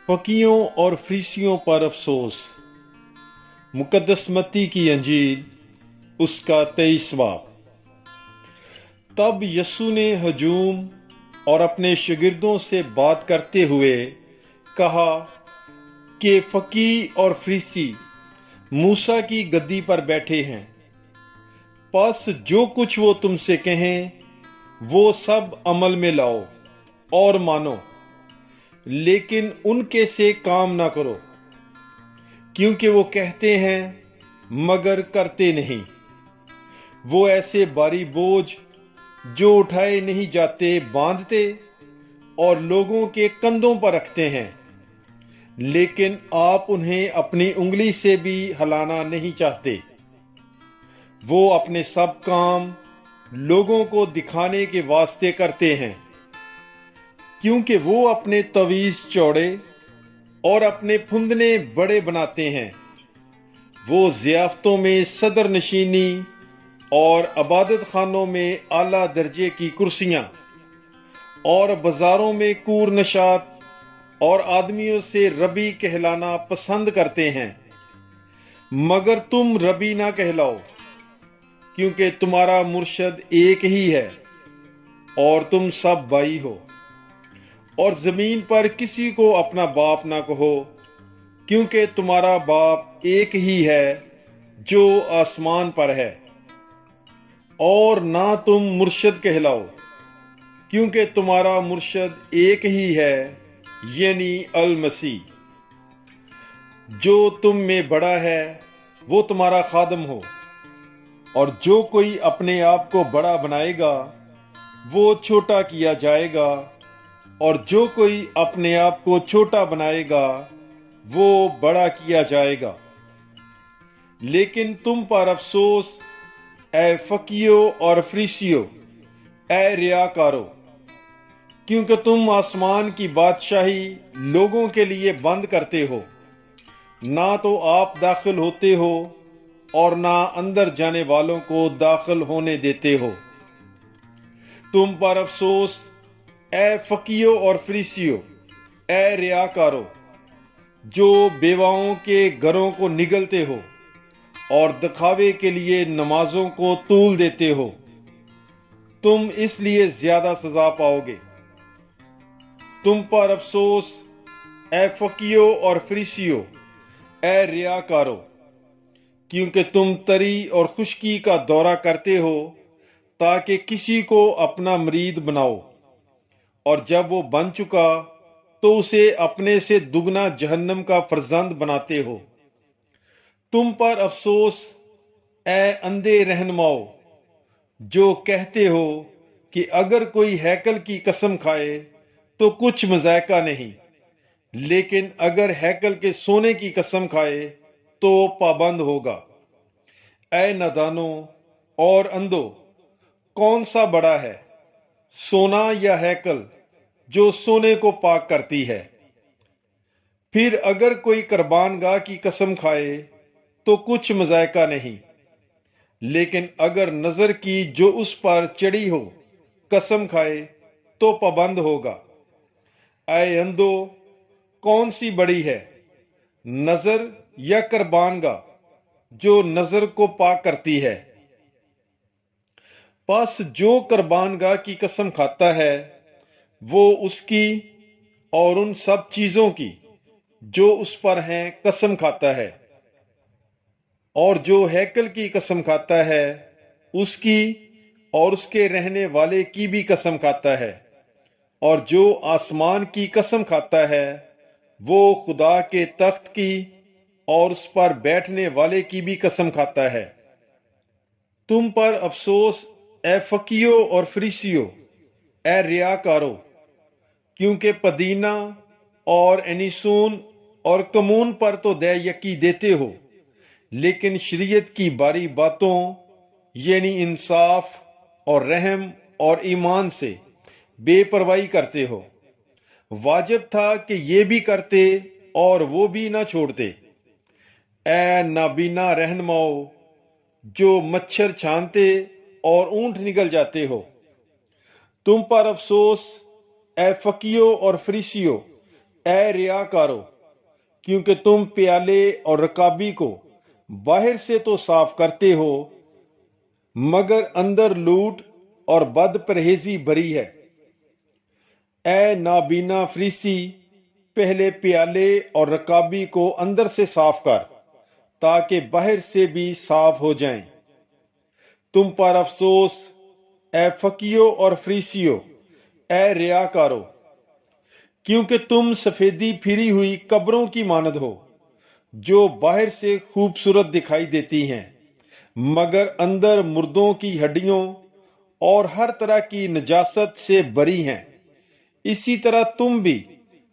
फकीयों और फरीसियों पर अफसोस। मुकद्दस मत्ती की अंजील उसका 23 बाब। तब यीशु ने हजूम और अपने शागिर्दों से बात करते हुए कहा कि फकी और फरीसी मूसा की गद्दी पर बैठे हैं। बस जो कुछ वो तुमसे कहें वो सब अमल में लाओ और मानो, लेकिन उनके से काम ना करो, क्योंकि वो कहते हैं मगर करते नहीं। वो ऐसे भारी बोझ जो उठाए नहीं जाते बांधते और लोगों के कंधों पर रखते हैं, लेकिन आप उन्हें अपनी उंगली से भी हिलाना नहीं चाहते। वो अपने सब काम लोगों को दिखाने के वास्ते करते हैं, क्योंकि वो अपने तवीज चौड़े और अपने फुंदने बड़े बनाते हैं। वो ज़ियाफ़तों में सदर नशीनी और इबादत खानों में आला दर्जे की कुर्सियां और बाजारों में कूर नशात और आदमियों से रबी कहलाना पसंद करते हैं, मगर तुम रबी ना कहलाओ, क्योंकि तुम्हारा मुर्शद एक ही है और तुम सब भाई हो। और जमीन पर किसी को अपना बाप ना कहो, क्योंकि तुम्हारा बाप एक ही है जो आसमान पर है। और ना तुम मुर्शद कहलाओ, क्योंकि तुम्हारा मुर्शद एक ही है, यानी अल मसीह। जो तुम में बड़ा है वो तुम्हारा खादम हो, और जो कोई अपने आप को बड़ा बनाएगा वो छोटा किया जाएगा, और जो कोई अपने आप को छोटा बनाएगा वो बड़ा किया जाएगा। लेकिन तुम पर अफसोस, ऐ फकीयों और फरीसियों, ऐ रियाकारो, क्योंकि तुम आसमान की बादशाही लोगों के लिए बंद करते हो। ना तो आप दाखिल होते हो और ना अंदर जाने वालों को दाखिल होने देते हो। तुम पर अफसोस, ऐ फकीयों और फरीसियों, ऐ रियाकारो, जो बेवाओं के घरों को निगलते हो और दिखावे के लिए नमाजों को तूल देते हो। तुम इसलिए ज्यादा सजा पाओगे। तुम पर अफसोस, ऐ फकीयों और फरीसियों, ऐ रियाकारो, क्योंकि तुम तरी और खुश्की का दौरा करते हो ताकि किसी को अपना मरीद बनाओ, और जब वो बन चुका तो उसे अपने से दुगना जहन्नम का फर्जंद बनाते हो। तुम पर अफसोस, ऐ अंधे रहनुमाओ, जो कहते हो कि अगर कोई हैकल की कसम खाए तो कुछ मजायका नहीं, लेकिन अगर हैकल के सोने की कसम खाए तो पाबंद होगा। ऐ नादानो और अंधो, कौन सा बड़ा है, सोना या हैकल जो सोने को पाक करती है? फिर अगर कोई कुर्बानगाह की कसम खाए तो कुछ मजायका नहीं, लेकिन अगर नजर की जो उस पर चढ़ी हो कसम खाए तो पाबंद होगा। ऐ अंधो, कौन सी बड़ी है, नजर या कुर्बानगाह जो नजर को पाक करती है? बस जो कुर्बानगाह की कसम खाता है वो उसकी और उन सब चीजों की जो उस पर हैं कसम खाता है, और जो हैकल की कसम खाता है उसकी और उसके रहने वाले की भी कसम खाता है, और जो आसमान की कसम खाता है वो खुदा के तख्त की और उस पर बैठने वाले की भी कसम खाता है। तुम पर अफसोस, ऐ फकीयों और फरीसियों, ऐ रियाकारो, क्योंकि पदीना और एनिसून और कमून पर तो दे यकी देते हो, लेकिन शरीयत की बारी बातों यानी इंसाफ और रहम और ईमान से बेपरवाही करते हो। वाजिब था कि ये भी करते और वो भी ना छोड़ते। ऐ नाबीना रहनुमाओ, जो मच्छर छानते और ऊंट निगल जाते हो। तुम पर अफसोस, ऐ फकीयों और फरीसियों, اے ریاکارو، کیونکہ تم پیالے اور رکابی کو باہر سے تو صاف کرتے ہو مگر اندر لوٹ اور بد پرہیزی بری ہے۔ اے نابینا فریسی، پہلے پیالے اور رکابی کو اندر سے صاف کر تاکہ باہر سے بھی صاف ہو جائیں۔ تم پر افسوس اے فقیو اور فریسیو، اے ریاکارو، کیونکہ تم سفیدی پھری ہوئی قبروں کی مانند ہو جو باہر سے خوبصورت دکھائی دیتی ہیں مگر اندر مردوں کی ہڈیوں اور ہر طرح کی نجاست سے بری ہیں۔ اسی طرح تم بھی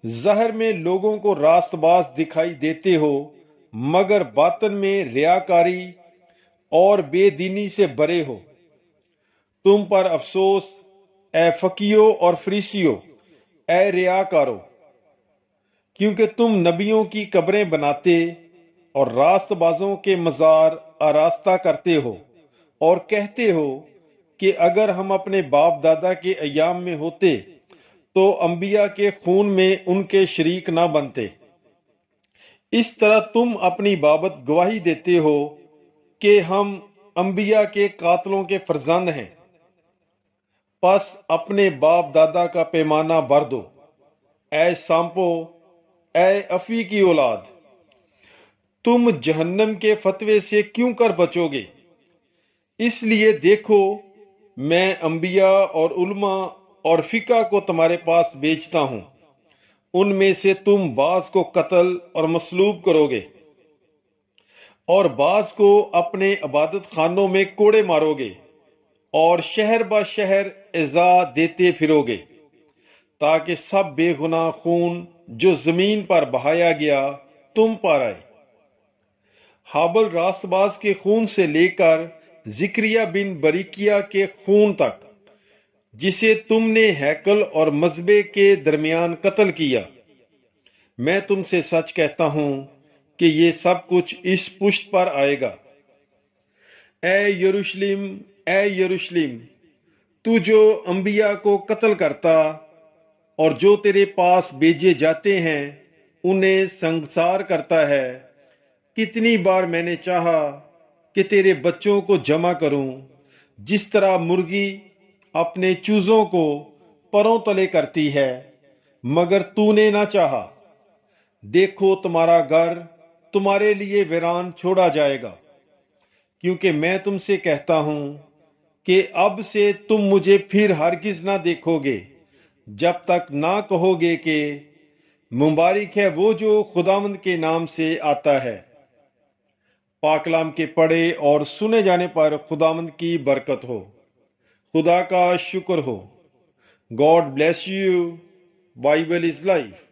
ظاہر میں لوگوں کو راست باز دکھائی دیتے ہو مگر باطن میں ریاکاری اور بے دینی سے بڑے ہو۔ تم پر افسوس اے فقیو اور فریسیو، اے ریاکارو، کیونکہ تم نبیوں کی قبریں بناتے اور راست بازوں کے مزار آراستہ کرتے ہو اور کہتے ہو کہ اگر ہم اپنے باپ دادا کے ایام میں ہوتے تو انبیاء کے خون میں ان کے شریک نہ بنتے۔ اس طرح تم اپنی بابت گواہی دیتے ہو کہ ہم انبیاء کے قاتلوں کے فرزند ہیں۔ پس اپنے باپ دادا کا پیمانہ بھر دو، اے سامپو، اے افی کی اولاد۔ تم جہنم کے فتوے سے کیوں کر بچو گے؟ اس لیے دیکھو، میں انبیاء اور علماء اور فقہ کو تمہارے پاس بھیجتا ہوں، ان میں سے تم بعض کو قتل اور مصلوب کرو گے اور بعض کو اپنے عبادت خانوں میں کوڑے مارو گے اور شہر بہ شہر ایذا دیتے پھرو گے تاکہ سب بے گناہ خون جو زمین پر بہایا گیا تم پر آئے۔ حابل راست باز کے خون سے لے کر زکریا بن بریکیا کے خون تک، جسے تم نے ہیکل اور مذبح کے درمیان قتل کیا، میں تم سے سچ کہتا ہوں کہ یہ سب کچھ اس پشت پر آئے گا۔ اے یروشلم، اے یروشلم، تو جو انبیاء کو قتل کرتا اور جو تیرے پاس بھیجے جاتے ہیں انہیں سنگسار کرتا ہے، کتنی بار میں نے چاہا کہ تیرے بچوں کو جمع کروں، جس طرح مرغی اپنے چوزوں کو پروں تلے کرتی ہے، مگر تو نے نہ چاہا۔ دیکھو، تمہارا گھر تمہارے لیے ویران چھوڑا جائے گا، کیونکہ میں تم سے کہتا ہوں کہ اب سے تم مجھے پھر ہرگز نہ دیکھو گے جب تک نہ کہو گے کہ مبارک ہے وہ جو خداوند کے نام سے آتا ہے۔ پاک کلام کے پڑھے اور سنے جانے پر خداوند کی برکت ہو۔ خدا کا شکر ہو۔ God bless you. Bible is life.